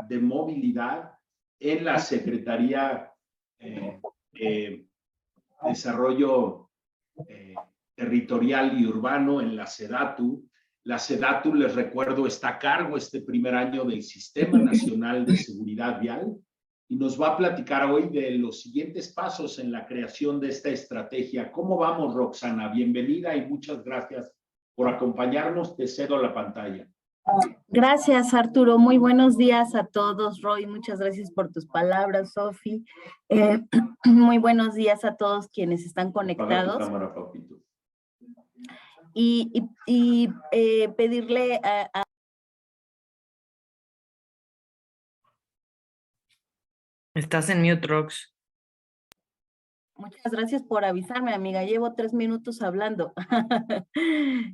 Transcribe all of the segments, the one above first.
de Movilidad en la Secretaría de Desarrollo Territorial y Urbano, en la SEDATU. La SEDATU, les recuerdo, está a cargo este primer año del Sistema Nacional de Seguridad Vial y nos va a platicar hoy de los siguientes pasos en la creación de esta estrategia. ¿Cómo vamos, Roxana? Bienvenida y muchas gracias por acompañarnos. Te cedo la pantalla. Gracias, Arturo. Muy buenos días a todos. Roy, muchas gracias por tus palabras, Sofi. Muy buenos días a todos quienes están conectados. Apaga tu cámara, papito. Y pedirle a... Estás en mute, Rox. Muchas gracias por avisarme, amiga. Llevo 3 minutos hablando.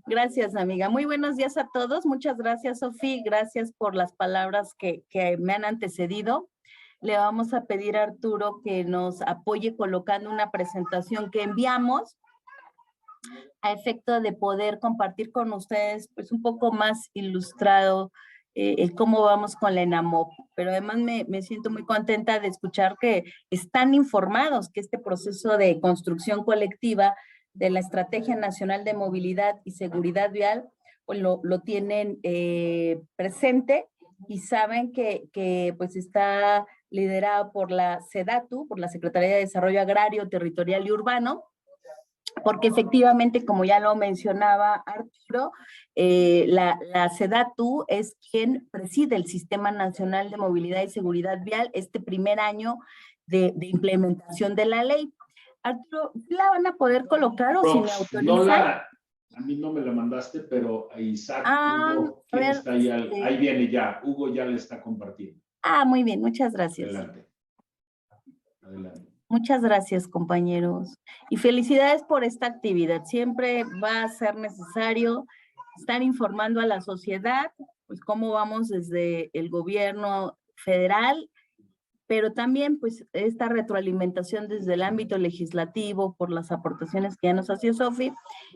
Gracias, amiga. Muy buenos días a todos. Muchas gracias, Sofi. Gracias por las palabras que me han antecedido. Le vamos a pedir a Arturo que nos apoye colocando una presentación que enviamos a efecto de poder compartir con ustedes pues un poco más ilustrado el cómo vamos con la ENAMOP, pero además me siento muy contenta de escuchar que están informados que este proceso de construcción colectiva de la Estrategia Nacional de Movilidad y Seguridad Vial pues lo tienen presente y saben que pues está liderado por la SEDATU, por la Secretaría de Desarrollo Agrario, Territorial y Urbano, porque efectivamente, como ya lo mencionaba Arturo, la SEDATU es quien preside el Sistema Nacional de Movilidad y Seguridad Vial este primer año de implementación de la ley. Arturo, ¿la van a poder colocar o si me autorizan? A mí no me la mandaste, pero a Isaac, Hugo, a ver, está ahí? Ahí viene ya, Hugo ya le está compartiendo. Muy bien, muchas gracias. Adelante. Adelante. Muchas gracias, compañeros. Y felicidades por esta actividad. Siempre va a ser necesario estar informando a la sociedad, pues cómo vamos desde el gobierno federal, pero también pues esta retroalimentación desde el ámbito legislativo por las aportaciones que ya nos hacía Sofi,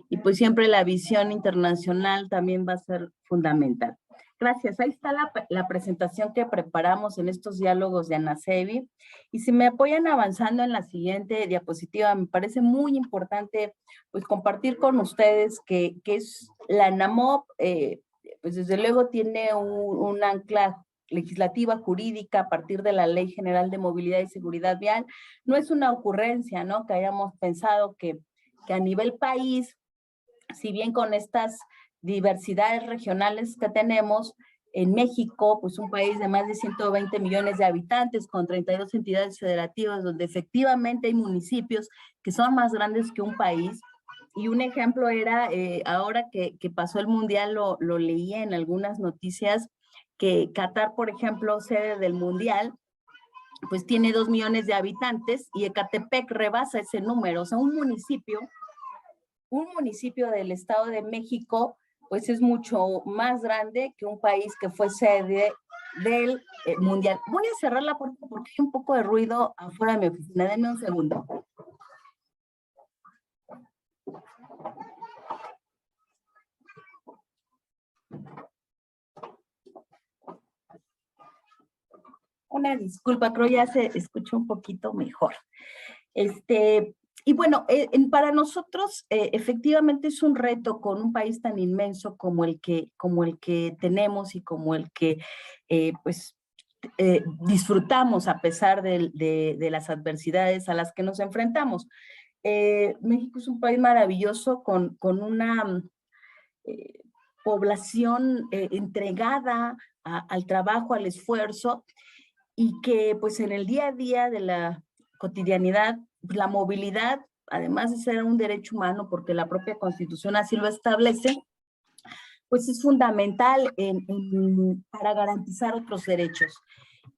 y pues siempre la visión internacional también va a ser fundamental. Gracias. Ahí está la presentación que preparamos en estos diálogos de ANACEBI. Y si me apoyan avanzando en la siguiente diapositiva, me parece muy importante pues compartir con ustedes que es la ENAMOP, pues desde luego tiene un ancla legislativa jurídica a partir de la Ley General de Movilidad y Seguridad Vial. No es una ocurrencia, ¿no? Que hayamos pensado que a nivel país, si bien con estas diversidades regionales que tenemos, en México, pues un país de más de 120 millones de habitantes, con 32 entidades federativas, donde efectivamente hay municipios que son más grandes que un país. Y un ejemplo era, ahora que pasó el Mundial, lo leí en algunas noticias, que Qatar, por ejemplo, sede del Mundial, pues tiene 2 millones de habitantes y Ecatepec rebasa ese número. O sea, un municipio del Estado de México pues es mucho más grande que un país que fue sede del Mundial. Voy a cerrar la puerta porque hay un poco de ruido afuera de mi oficina. Denme un segundo. Una disculpa, creo ya se escucha un poquito mejor. Y bueno, para nosotros efectivamente es un reto con un país tan inmenso como el que tenemos y como el que disfrutamos a pesar de las adversidades a las que nos enfrentamos. México es un país maravilloso con una población entregada al trabajo, al esfuerzo, y que pues en el día a día de la cotidianidad, la movilidad, además de ser un derecho humano, porque la propia Constitución así lo establece, pues es fundamental para garantizar otros derechos.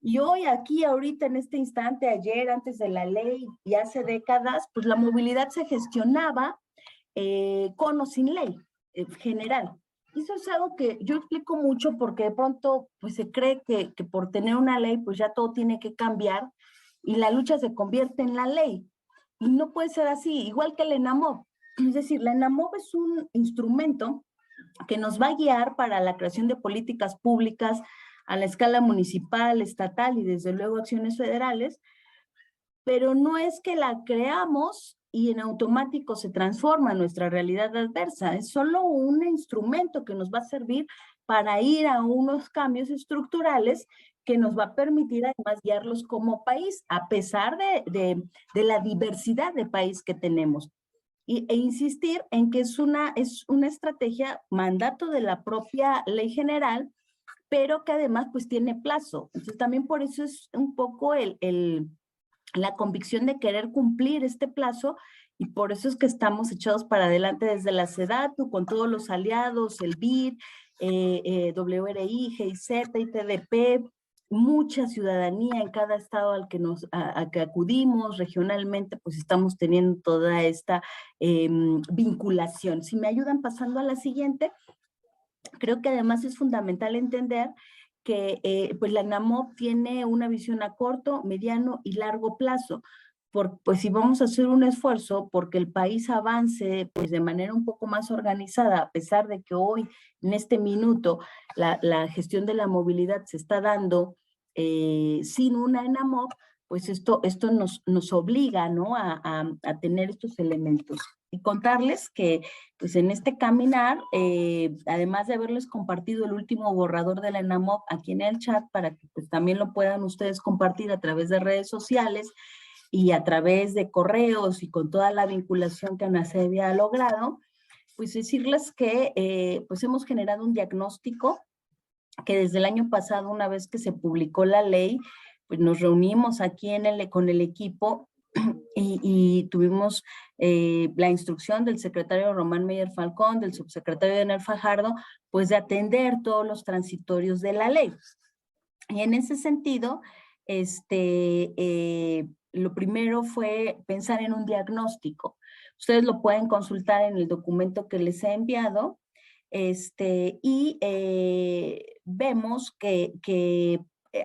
Y hoy, aquí, ahorita, en este instante, ayer, antes de la ley y hace décadas, pues la movilidad se gestionaba con o sin ley general. Eso es algo que yo explico mucho porque de pronto pues se cree que por tener una ley pues ya todo tiene que cambiar y la lucha se convierte en la ley. Y no puede ser así, igual que la ENAMOP. Es decir, la ENAMOP es un instrumento que nos va a guiar para la creación de políticas públicas a la escala municipal, estatal y desde luego acciones federales, pero no es que la creamos y en automático se transforma nuestra realidad adversa, es solo un instrumento que nos va a servir para ir a unos cambios estructurales que nos va a permitir además guiarlos como país, a pesar de la diversidad de país que tenemos. E insistir en que es una estrategia, mandato de la propia ley general, pero que además pues tiene plazo. Entonces también por eso es un poco la convicción de querer cumplir este plazo, y por eso es que estamos echados para adelante desde la SEDATU, con todos los aliados, el BID, WRI, GIZ, ITDP, mucha ciudadanía en cada estado al que a que acudimos, regionalmente, pues estamos teniendo toda esta vinculación. Si me ayudan pasando a la siguiente, creo que además es fundamental entender que pues la ENAMOP tiene una visión a corto, mediano y largo plazo. Pues si vamos a hacer un esfuerzo porque el país avance pues de manera un poco más organizada, a pesar de que hoy, en este minuto, la gestión de la movilidad se está dando sin una ENAMOP, pues esto nos obliga, ¿no?, a tener estos elementos. Y contarles que pues en este caminar, además de haberles compartido el último borrador de la ENAMOP aquí en el chat, para que pues también lo puedan ustedes compartir a través de redes sociales y a través de correos y con toda la vinculación que ANACEBI ha logrado, pues decirles que pues hemos generado un diagnóstico que desde el año pasado, una vez que se publicó la ley, pues nos reunimos aquí con el equipo y tuvimos la instrucción del secretario Román Meyer Falcón, del subsecretario Daniel Fajardo, pues de atender todos los transitorios de la ley. Y en ese sentido, lo primero fue pensar en un diagnóstico. Ustedes lo pueden consultar en el documento que les he enviado, y vemos que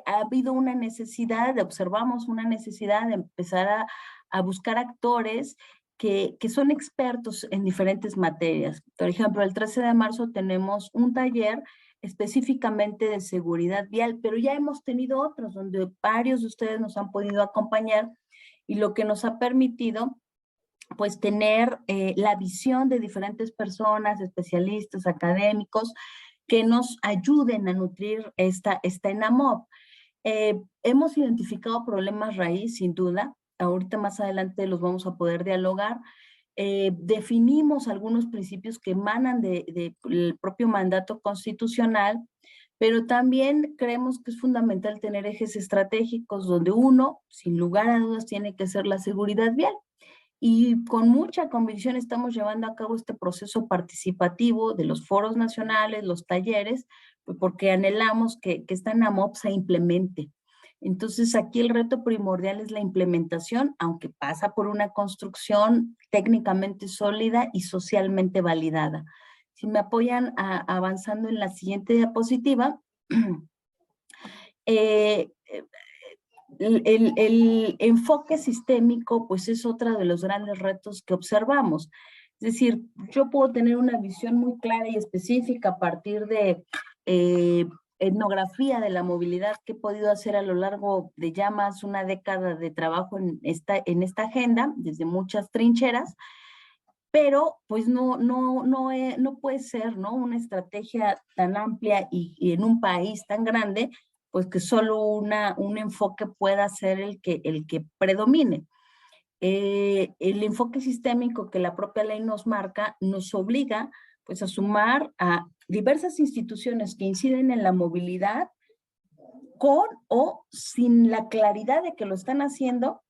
ha habido una necesidad, observamos una necesidad de empezar a buscar actores que son expertos en diferentes materias. Por ejemplo, el 13 de marzo tenemos un taller específicamente de seguridad vial, pero ya hemos tenido otros donde varios de ustedes nos han podido acompañar, y lo que nos ha permitido pues tener la visión de diferentes personas, especialistas, académicos, que nos ayuden a nutrir esta ENAMOP. Hemos identificado problemas raíz, sin duda. Ahorita más adelante los vamos a poder dialogar. Definimos algunos principios que emanan del propio mandato constitucional, pero también creemos que es fundamental tener ejes estratégicos donde uno, sin lugar a dudas, tiene que ser la seguridad vial. Y con mucha convicción estamos llevando a cabo este proceso participativo de los foros nacionales, los talleres, porque anhelamos que esta ENAMOP se implemente. Entonces, aquí el reto primordial es la implementación, aunque pasa por una construcción técnicamente sólida y socialmente validada. Si me apoyan avanzando en la siguiente diapositiva, el enfoque sistémico, pues es otro de los grandes retos que observamos. Es decir, yo puedo tener una visión muy clara y específica a partir de etnografía de la movilidad que he podido hacer a lo largo de ya más una década de trabajo en esta agenda, desde muchas trincheras, pero pues no puede ser, ¿no?, una estrategia tan amplia y en un país tan grande, pues que solo un enfoque pueda ser el que predomine. El enfoque sistémico que la propia ley nos marca nos obliga pues a sumar a diversas instituciones que inciden en la movilidad con o sin la claridad de que lo están haciendo,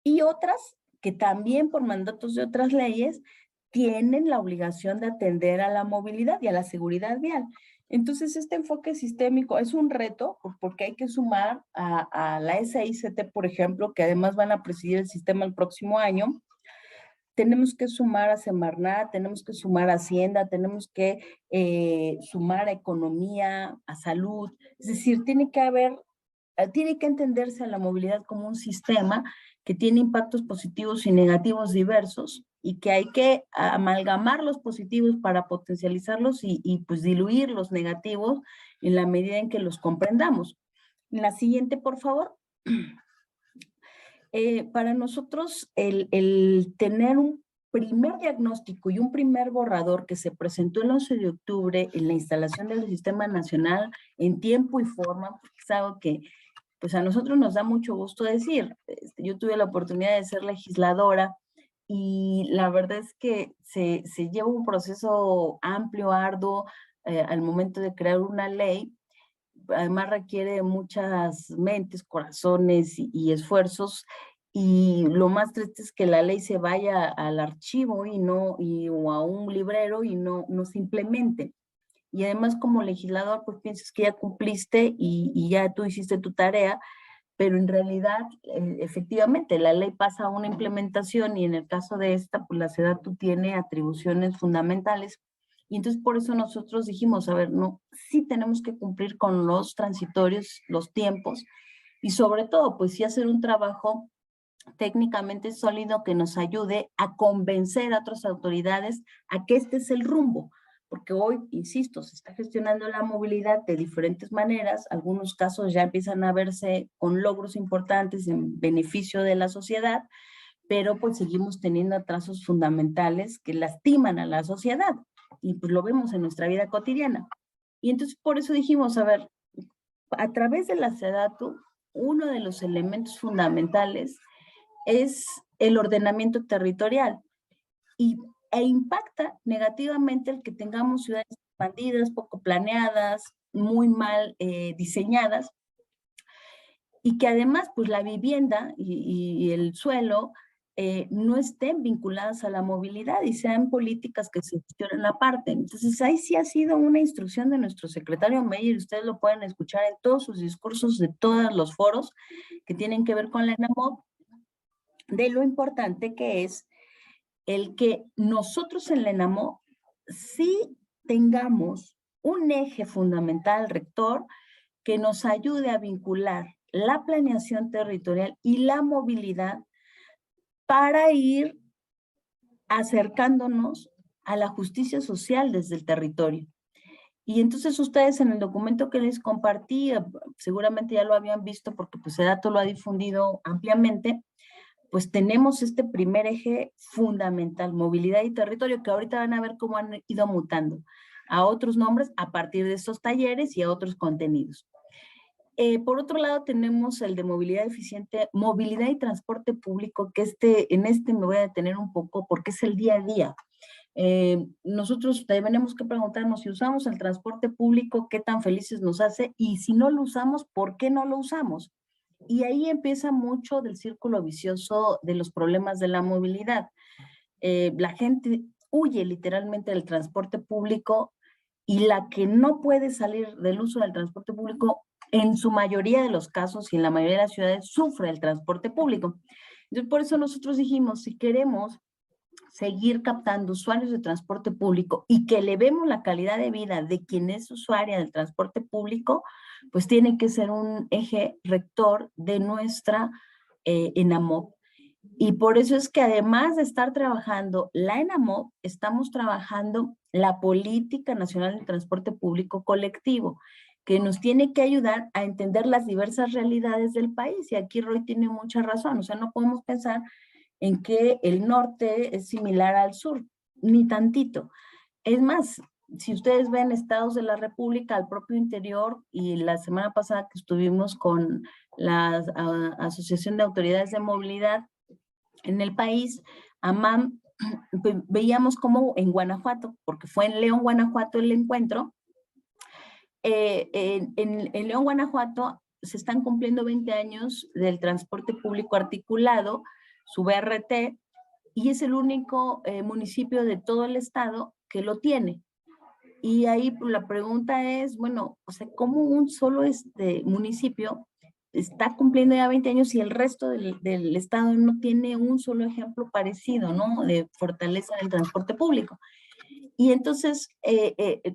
y otras que también por mandatos de otras leyes tienen la obligación de atender a la movilidad y a la seguridad vial. Entonces, este enfoque sistémico es un reto porque hay que sumar a la SICT, por ejemplo, que además van a presidir el sistema el próximo año. Tenemos que sumar a Semarnat, tenemos que sumar a Hacienda, tenemos que sumar a Economía, a Salud. Es decir, tiene que haber tiene que entenderse a la movilidad como un sistema que tiene impactos positivos y negativos diversos y que hay que amalgamar los positivos para potencializarlos y pues diluir los negativos en la medida en que los comprendamos. La siguiente, por favor. Para nosotros el tener un primer diagnóstico y un primer borrador que se presentó el 11 de octubre en la instalación del Sistema Nacional en tiempo y forma, porque es algo que pues a nosotros nos da mucho gusto decir. Yo tuve la oportunidad de ser legisladora y la verdad es que se lleva un proceso amplio, arduo, al momento de crear una ley. Además requiere muchas mentes, corazones y esfuerzos, y lo más triste es que la ley se vaya al archivo o a un librero y no se implemente. Y además como legislador pues piensas que ya cumpliste y ya tú hiciste tu tarea, pero en realidad efectivamente la ley pasa a una implementación y en el caso de esta pues la SEDATU tiene atribuciones fundamentales. Y entonces por eso nosotros dijimos, a ver, no, sí tenemos que cumplir con los transitorios, los tiempos, y sobre todo, pues sí hacer un trabajo técnicamente sólido que nos ayude a convencer a otras autoridades a que este es el rumbo. Porque hoy, insisto, se está gestionando la movilidad de diferentes maneras, algunos casos ya empiezan a verse con logros importantes en beneficio de la sociedad, pero pues seguimos teniendo atrasos fundamentales que lastiman a la sociedad y pues lo vemos en nuestra vida cotidiana. Y entonces por eso dijimos, a ver, a través de la SEDATU, uno de los elementos fundamentales es el ordenamiento territorial e impacta negativamente el que tengamos ciudades expandidas, poco planeadas, muy mal diseñadas, y que además pues la vivienda y el suelo no estén vinculadas a la movilidad y sean políticas que se gestionen aparte. Entonces ahí sí ha sido una instrucción de nuestro secretario Meyer, ustedes lo pueden escuchar en todos sus discursos de todos los foros que tienen que ver con la ENAMOV, de lo importante que es el que nosotros en la ENAMOV sí tengamos un eje fundamental rector que nos ayude a vincular la planeación territorial y la movilidad para ir acercándonos a la justicia social desde el territorio. Y entonces ustedes en el documento que les compartí, seguramente ya lo habían visto porque pues SEDATU lo ha difundido ampliamente, pues tenemos este primer eje fundamental, movilidad y territorio, que ahorita van a ver cómo han ido mutando a otros nombres a partir de estos talleres y a otros contenidos. Por otro lado, tenemos el de movilidad eficiente, movilidad y transporte público, que en este me voy a detener un poco porque es el día a día. Nosotros tenemos que preguntarnos si usamos el transporte público, qué tan felices nos hace, y si no lo usamos, ¿por qué no lo usamos? Y ahí empieza mucho del círculo vicioso de los problemas de la movilidad. La gente huye literalmente del transporte público y la que no puede salir del uso del transporte público, en su mayoría de los casos y en la mayoría de las ciudades, sufre el transporte público. Entonces, por eso nosotros dijimos, si queremos seguir captando usuarios de transporte público y que elevemos la calidad de vida de quien es usuaria del transporte público, pues tiene que ser un eje rector de nuestra ENAMOV. Y por eso es que además de estar trabajando la ENAMOV, estamos trabajando la Política Nacional de Transporte Público Colectivo, que nos tiene que ayudar a entender las diversas realidades del país. Y aquí Roy tiene mucha razón, o sea, no podemos pensar en que el norte es similar al sur, ni tantito. Es más, si ustedes ven estados de la República, al propio interior, y la semana pasada que estuvimos con la Asociación de Autoridades de Movilidad en el país, AMAM, veíamos como en Guanajuato, porque fue en León, Guanajuato el encuentro, en León, Guanajuato, se están cumpliendo 20 años del transporte público articulado, su BRT, y es el único municipio de todo el estado que lo tiene. Y ahí la pregunta es, bueno, o sea, ¿cómo un solo municipio está cumpliendo ya 20 años y el resto del estado no tiene un solo ejemplo parecido, ¿no? De fortaleza del transporte público. Y entonces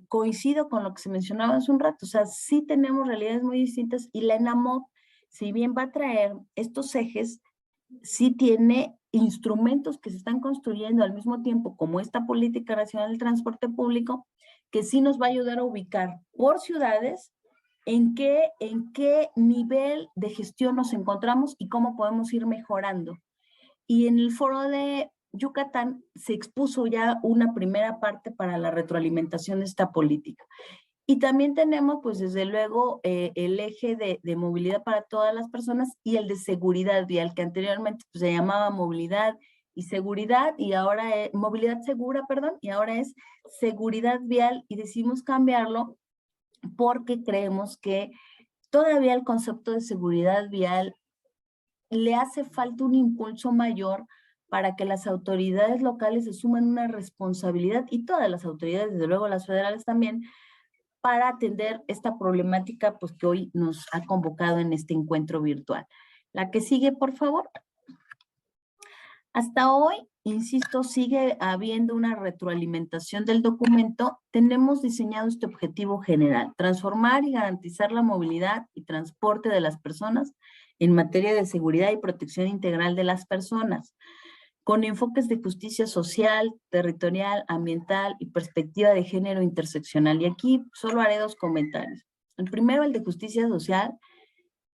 coincido con lo que se mencionaba hace un rato, o sea, sí tenemos realidades muy distintas y la ENAMOV si bien va a traer estos ejes, sí tiene instrumentos que se están construyendo al mismo tiempo, como esta Política Nacional del Transporte Público, que sí nos va a ayudar a ubicar por ciudades en qué nivel de gestión nos encontramos y cómo podemos ir mejorando. Y en el foro de Yucatán se expuso ya una primera parte para la retroalimentación de esta política. Y también tenemos, pues desde luego, el eje de movilidad para todas las personas y el de seguridad vial, que anteriormente pues, se llamaba movilidad y seguridad, y ahora es movilidad segura, perdón, y ahora es seguridad vial, y decidimos cambiarlo porque creemos que todavía el concepto de seguridad vial le hace falta un impulso mayor para que las autoridades locales asuman una responsabilidad, y todas las autoridades, desde luego las federales también, para atender esta problemática pues, que hoy nos ha convocado en este encuentro virtual. La que sigue, por favor. Hasta hoy, insisto, sigue habiendo una retroalimentación del documento. Tenemos diseñado este objetivo general: transformar y garantizar la movilidad y transporte de las personas en materia de seguridad y protección integral de las personas, con enfoques de justicia social, territorial, ambiental y perspectiva de género interseccional. Y aquí solo haré dos comentarios. El primero, el de justicia social,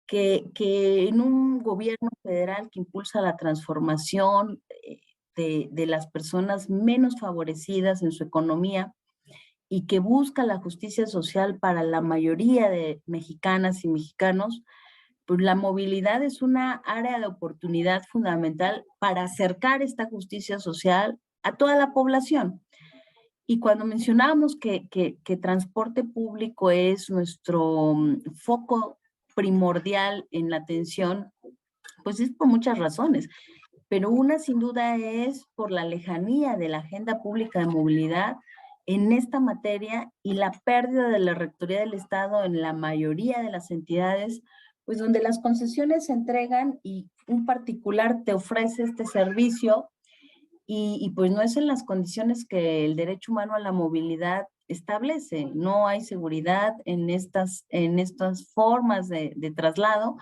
que en un gobierno federal que impulsa la transformación de las personas menos favorecidas en su economía y que busca la justicia social para la mayoría de mexicanas y mexicanos, pues la movilidad es una área de oportunidad fundamental para acercar esta justicia social a toda la población. Y cuando mencionábamos que transporte público es nuestro foco primordial en la atención, pues es por muchas razones, pero una sin duda es por la lejanía de la agenda pública de movilidad en esta materia y la pérdida de la rectoría del Estado en la mayoría de las entidades, pues donde las concesiones se entregan y un particular te ofrece este servicio y pues no es en las condiciones que el derecho humano a la movilidad establece. No hay seguridad en estas formas de traslado,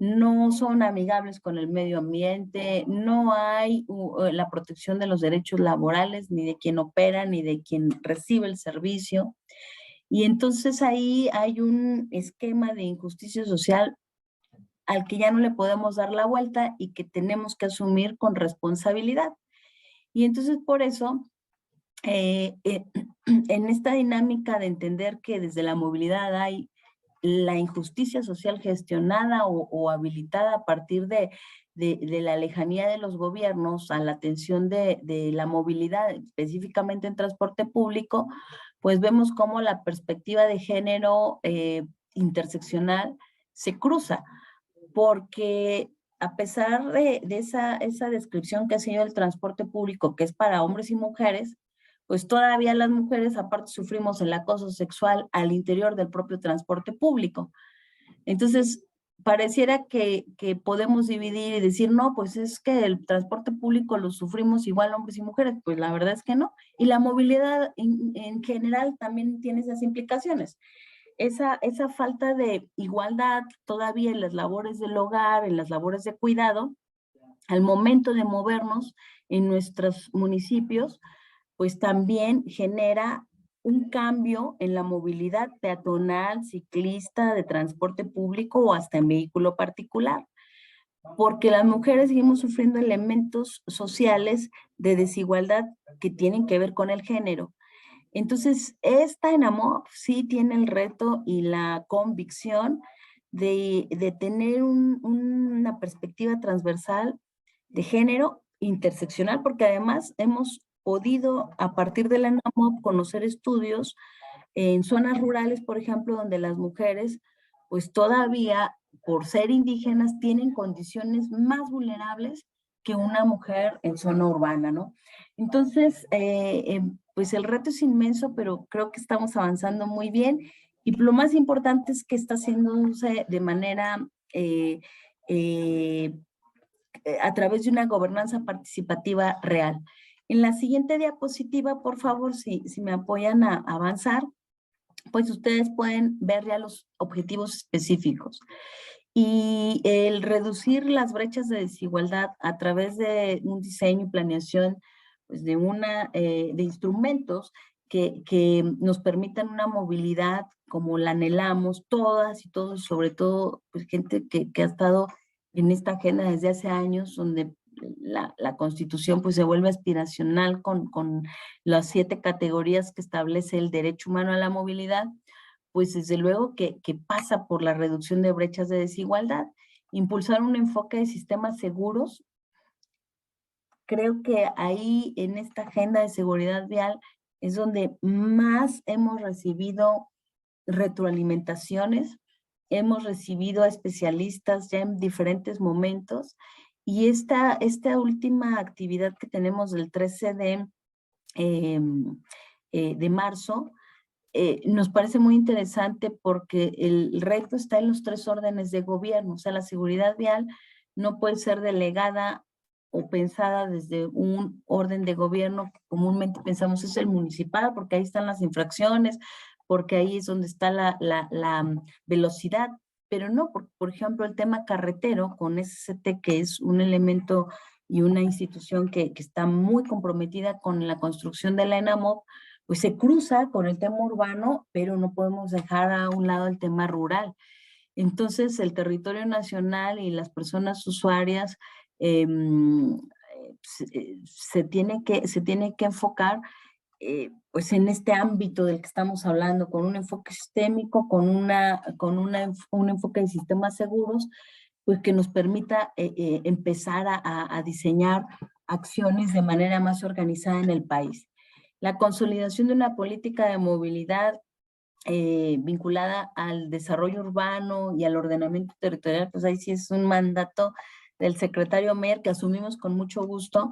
no son amigables con el medio ambiente, no hay la protección de los derechos laborales, ni de quien opera, ni de quien recibe el servicio. Y entonces ahí hay un esquema de injusticia social al que ya no le podemos dar la vuelta y que tenemos que asumir con responsabilidad. Y entonces por eso, en esta dinámica de entender que desde la movilidad hay la injusticia social gestionada o habilitada a partir de la lejanía de los gobiernos a la atención de la movilidad, específicamente en transporte público, pues vemos cómo la perspectiva de género interseccional se cruza, porque a pesar de esa descripción que ha sido el transporte público, que es para hombres y mujeres, pues todavía las mujeres aparte sufrimos el acoso sexual al interior del propio transporte público. Entonces, pareciera que podemos dividir y decir, no, pues es que el transporte público lo sufrimos igual hombres y mujeres. Pues la verdad es que no. Y la movilidad en general también tiene esas implicaciones. Esa falta de igualdad todavía en las labores del hogar, en las labores de cuidado, al momento de movernos en nuestros municipios, pues también genera un cambio en la movilidad peatonal, ciclista, de transporte público o hasta en vehículo particular, porque las mujeres seguimos sufriendo elementos sociales de desigualdad que tienen que ver con el género. Entonces, esta ENAMOV sí tiene el reto y la convicción de tener una perspectiva transversal de género interseccional, porque además hemos podido, a partir de la ENAMOV, conocer estudios en zonas rurales, por ejemplo, donde las mujeres, pues todavía, por ser indígenas, tienen condiciones más vulnerables que una mujer en zona urbana, ¿no? Entonces, pues el reto es inmenso, pero creo que estamos avanzando muy bien. Y lo más importante es que está haciéndose de manera a través de una gobernanza participativa real. En la siguiente diapositiva, por favor, si me apoyan a avanzar, pues ustedes pueden ver ya los objetivos específicos. Y el reducir las brechas de desigualdad a través de un diseño y planeación pues de instrumentos que nos permitan una movilidad como la anhelamos todas y todos, sobre todo pues, gente que ha estado en esta agenda desde hace años, donde la Constitución pues se vuelve aspiracional con las 7 categorías que establece el derecho humano a la movilidad, pues desde luego que pasa por la reducción de brechas de desigualdad, impulsar un enfoque de sistemas seguros. Creo que ahí en esta agenda de seguridad vial es donde más hemos recibido retroalimentaciones, hemos recibido a especialistas ya en diferentes momentos, y esta última actividad que tenemos del 13 de marzo, nos parece muy interesante porque el reto está en los 3 órdenes de gobierno. O sea, la seguridad vial no puede ser delegada o pensada desde un orden de gobierno que comúnmente pensamos es el municipal, porque ahí están las infracciones, porque ahí es donde está la velocidad, pero no, por ejemplo, el tema carretero con SCT, que es un elemento y una institución que está muy comprometida con la construcción de la ENAMOP, pues se cruza con el tema urbano, pero no podemos dejar a un lado el tema rural. Entonces, el territorio nacional y las personas usuarias se tiene que enfocar pues en este ámbito del que estamos hablando, con un enfoque sistémico, con un enfoque de sistemas seguros, pues que nos permita empezar a diseñar acciones de manera más organizada en el país. La consolidación de una política de movilidad vinculada al desarrollo urbano y al ordenamiento territorial, pues ahí sí es un mandato del secretario Mer que asumimos con mucho gusto,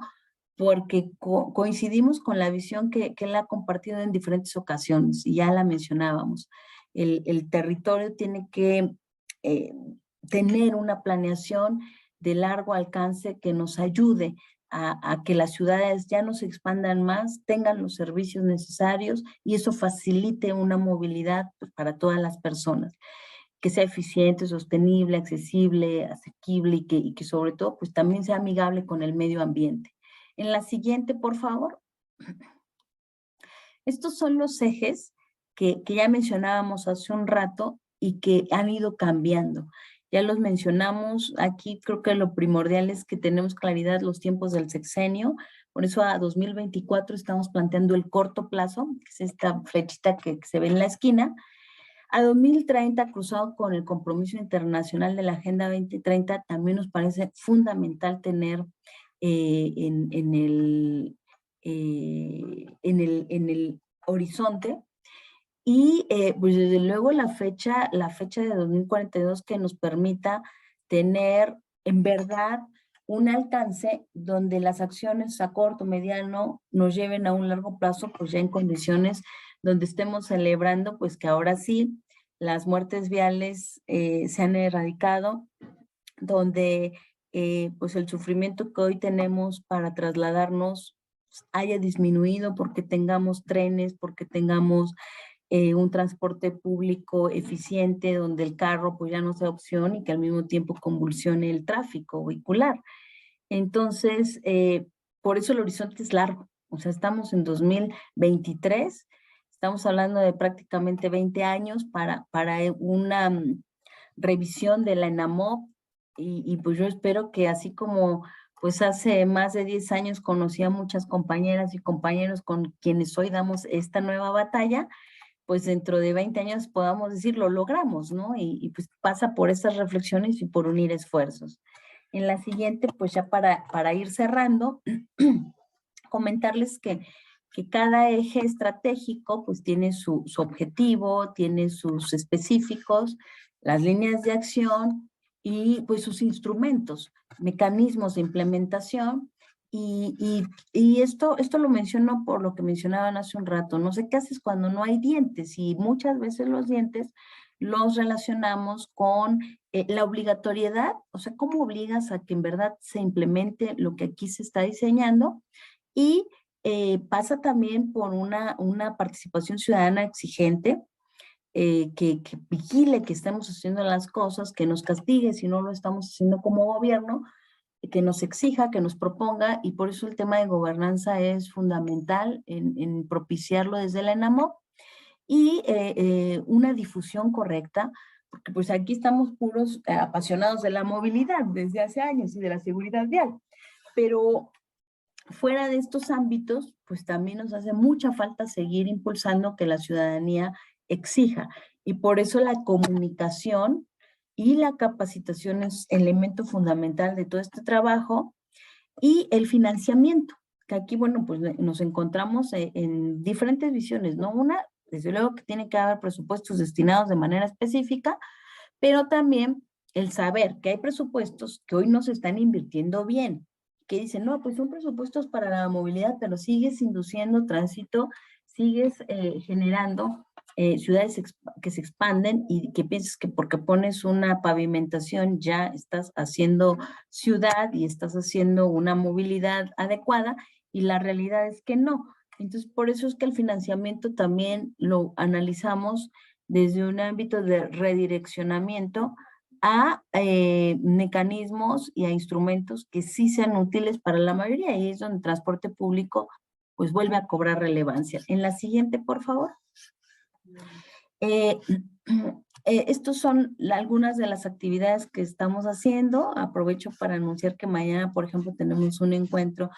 porque coincidimos con la visión que él ha compartido en diferentes ocasiones, y ya la mencionábamos. El territorio tiene que tener una planeación de largo alcance que nos ayude a que las ciudades ya no se expandan más, tengan los servicios necesarios y eso facilite una movilidad pues, para todas las personas, que sea eficiente, sostenible, accesible, asequible y que sobre todo pues también sea amigable con el medio ambiente. En la siguiente, por favor. Estos son los ejes que ya mencionábamos hace un rato y que han ido cambiando. Ya los mencionamos aquí, creo que lo primordial es que tenemos claridad los tiempos del sexenio, por eso a 2024 estamos planteando el corto plazo, que es esta flechita que se ve en la esquina. A 2030, cruzado con el compromiso internacional de la Agenda 2030, también nos parece fundamental tener en el horizonte. Y pues desde luego la fecha de 2042 que nos permita tener en verdad un alcance donde las acciones a corto, mediano nos lleven a un largo plazo, pues ya en condiciones donde estemos celebrando pues que ahora sí las muertes viales se han erradicado, donde pues el sufrimiento que hoy tenemos para trasladarnos haya disminuido porque tengamos trenes, porque tengamos un transporte público eficiente donde el carro pues ya no sea opción y que al mismo tiempo convulsione el tráfico vehicular. Entonces, por eso el horizonte es largo. O sea, estamos en 2023, estamos hablando de prácticamente 20 años para una revisión de la ENAMOP y pues yo espero que así como pues hace más de 10 años conocí a muchas compañeras y compañeros con quienes hoy damos esta nueva batalla, pues dentro de 20 años podamos decir, lo logramos, ¿no? Y pues pasa por estas reflexiones y por unir esfuerzos. En la siguiente, pues ya para ir cerrando, comentarles que cada eje estratégico pues tiene su objetivo, tiene sus específicos, las líneas de acción y pues sus instrumentos, mecanismos de implementación. Y esto lo menciono por lo que mencionaban hace un rato. No sé qué haces cuando no hay dientes, y muchas veces los dientes los relacionamos con la obligatoriedad, o sea, cómo obligas a que en verdad se implemente lo que aquí se está diseñando, y pasa también por una participación ciudadana exigente, que vigile que estemos haciendo las cosas, que nos castigue si no lo estamos haciendo como gobierno, que nos exija, que nos proponga, y por eso el tema de gobernanza es fundamental en propiciarlo desde la ENAMOP, y una difusión correcta, porque pues aquí estamos puros apasionados de la movilidad desde hace años y de la seguridad vial, pero fuera de estos ámbitos, pues también nos hace mucha falta seguir impulsando que la ciudadanía exija, y por eso la comunicación y la capacitación es elemento fundamental de todo este trabajo, y el financiamiento, que aquí, bueno, pues nos encontramos en diferentes visiones, ¿no? Una, desde luego que tiene que haber presupuestos destinados de manera específica, pero también el saber que hay presupuestos que hoy no se están invirtiendo bien, que dicen, no, pues son presupuestos para la movilidad, pero sigues induciendo tránsito, sigues generando ciudades que se expanden, y que piensas que porque pones una pavimentación ya estás haciendo ciudad y estás haciendo una movilidad adecuada, y la realidad es que no. Entonces, por eso es que el financiamiento también lo analizamos desde un ámbito de redireccionamiento a mecanismos y a instrumentos que sí sean útiles para la mayoría, y es donde el transporte público pues vuelve a cobrar relevancia. En la siguiente, por favor. Estos son algunas de las actividades que estamos haciendo. Aprovecho para anunciar que mañana, por ejemplo, tenemos un encuentro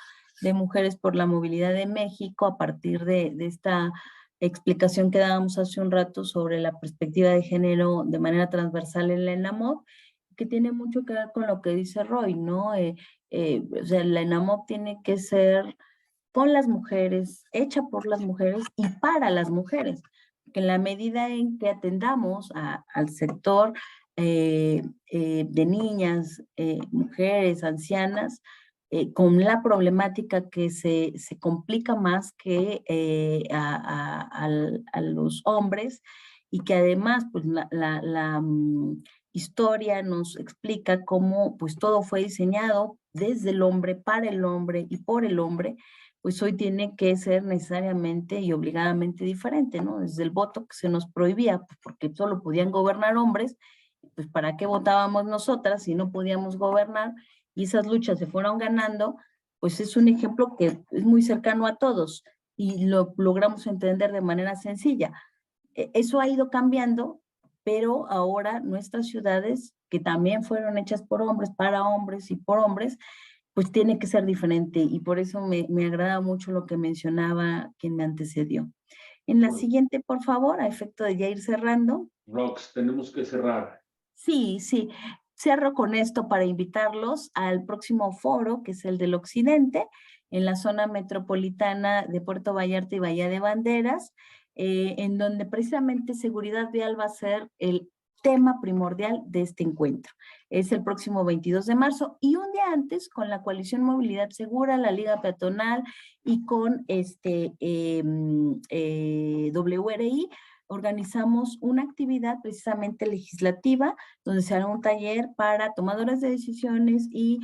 de Mujeres por la Movilidad de México a partir de esta explicación que dábamos hace un rato sobre la perspectiva de género de manera transversal en la ENAMOP, que tiene mucho que ver con lo que dice Roy, ¿no? O sea, la ENAMOP tiene que ser con las mujeres, hecha por las mujeres y para las mujeres, que en la medida en que atendamos al sector de niñas, mujeres, ancianas, con la problemática que se complica más que a los hombres, y que además pues la historia nos explica cómo pues todo fue diseñado desde el hombre, para el hombre y por el hombre, pues hoy tiene que ser necesariamente y obligadamente diferente, ¿no? Desde el voto que se nos prohibía, pues porque solo podían gobernar hombres, pues ¿para qué votábamos nosotras si no podíamos gobernar? Y esas luchas se fueron ganando, pues es un ejemplo que es muy cercano a todos y lo logramos entender de manera sencilla. Eso ha ido cambiando, pero ahora nuestras ciudades, que también fueron hechas por hombres, para hombres y por hombres, pues tiene que ser diferente, y por eso me agrada mucho lo que mencionaba quien me antecedió. En la siguiente, por favor, a efecto de ya ir cerrando. Rox, tenemos que cerrar. Sí. Cierro con esto para invitarlos al próximo foro, que es el del Occidente, en la zona metropolitana de Puerto Vallarta y Bahía de Banderas, en donde precisamente seguridad vial va a ser el tema primordial de este encuentro. Es el próximo 22 de marzo, y un día antes, con la Coalición Movilidad Segura, la Liga Peatonal y con WRI, organizamos una actividad precisamente legislativa, donde se hará un taller para tomadoras de decisiones y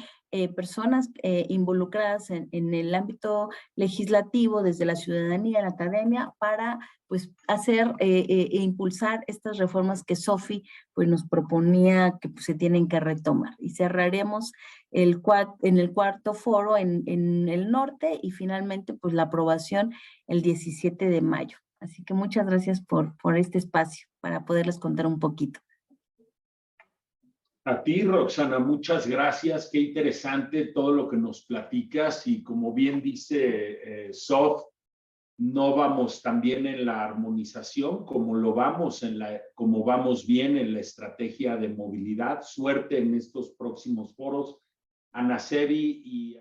personas involucradas en el ámbito legislativo, desde la ciudadanía, la academia, para pues hacer e impulsar estas reformas que Sofi pues nos proponía que pues, se tienen que retomar. Y cerraremos en el cuarto foro en el norte, y finalmente pues la aprobación el 17 de mayo. Así que muchas gracias por este espacio para poderles contar un poquito. A ti, Roxana, muchas gracias. Qué interesante todo lo que nos platicas, y como bien dice Sof, no vamos tan bien en la armonización como como vamos bien en la estrategia de movilidad. Suerte en estos próximos foros. Ana Seri y